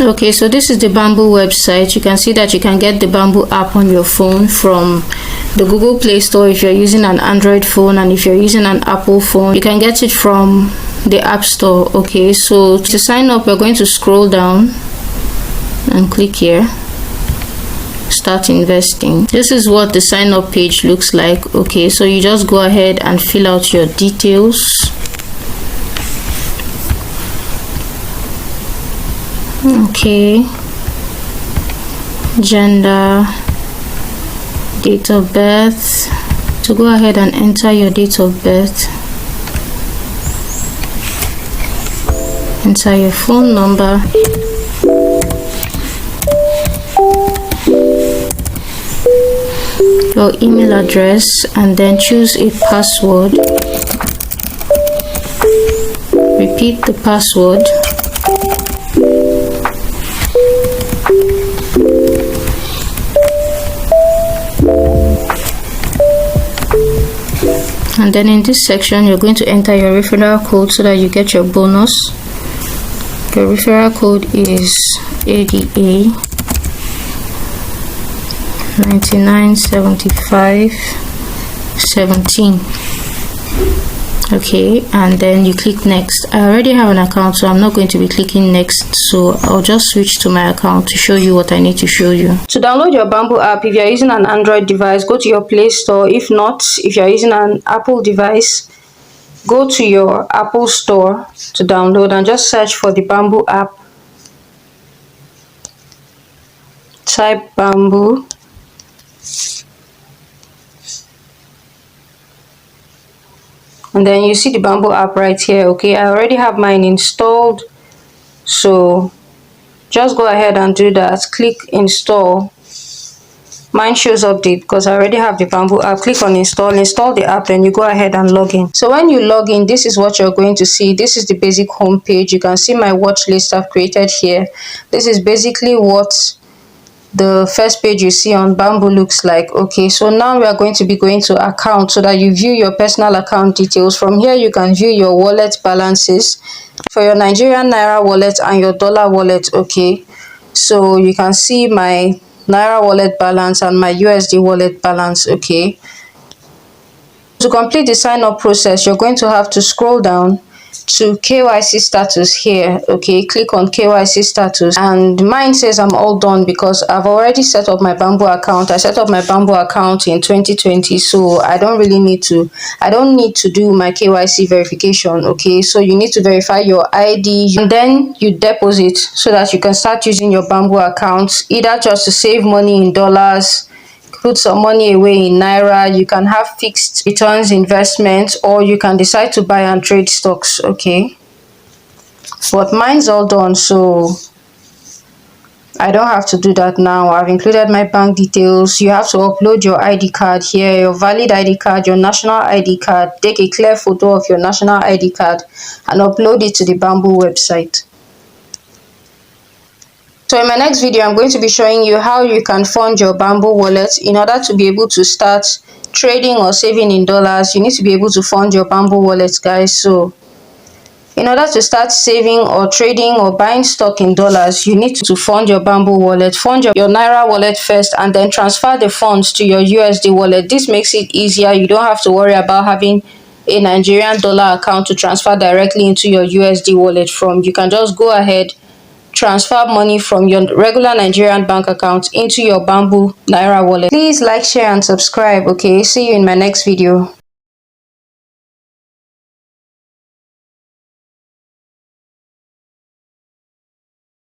Okay, so this is the Bamboo website. You can see that you can get the Bamboo app on your phone from the Google Play Store if you're using an Android phone, and if you're using an Apple phone, you can get it from the App Store. Okay, so to sign up, we're going to scroll down and click here, start investing. This is what the sign up page looks like. Okay, so you just go ahead and fill out your details. Okay, gender, date of birth. So go ahead and enter your date of birth, enter your phone number, your email address, and then choose a password. Repeat the password. And then in this section, you're going to enter your referral code so that you get your bonus. Your referral code is ADA 997517. Okay, and then you click next. I already have an account, so I'm not going to be clicking next, so I'll just switch to my account to show you what I need to show you. To download your Bamboo app, if you're using an Android device, go to your Play Store. If not, if you're using an Apple device, go to your Apple Store to download and just search for the Bamboo app. Type Bamboo. And then you see the Bamboo app right here. Okay, I already have mine installed, so just go ahead and do that. Click install. Mine shows update because I already have the Bamboo app. Click on install the app, then you go ahead and log in. So when you log in, this is what you're going to see. This is the basic home page. You can see my watch list I've created here. This is basically what the first page you see on Bamboo looks like. Okay, so now we are going to be going to account so that you view your personal account details. From here you can view your wallet balances for your Nigerian Naira wallet and your dollar wallet. Okay, so you can see my Naira wallet balance and my USD wallet balance. Okay, to complete the sign up process, you're going to have to scroll down to KYC status here. Okay, click on KYC status, and mine says I'm all done because I've already set up my Bamboo account. I set up my Bamboo account in 2020, so I don't need to do my KYC verification. Okay, so you need to verify your ID and then you deposit so that you can start using your Bamboo account, either just to save money in dollars, put some money away in Naira. You can have fixed returns investments, or you can decide to buy and trade stocks. Okay, but mine's all done, so I don't have to do that now. I've included my bank details. You have to upload your ID card here, your valid ID card, your national ID card. Take a clear photo of your national ID card and upload it to the Bamboo website. So in my next video, I'm going to be showing you how you can fund your Bamboo wallet. In order to be able to start trading or saving in dollars, you need to be able to fund your Bamboo wallet, guys. So in order to start saving or trading or buying stock in dollars, you need to fund your Bamboo wallet. Fund your Naira wallet first and then transfer the funds to your USD wallet. This makes it easier. You don't have to worry about having a Nigerian dollar account to transfer directly into your USD wallet from. You can just go ahead, transfer money from your regular Nigerian bank account into your Bamboo Naira wallet. Please like, share and subscribe. Okay, see you in my next video.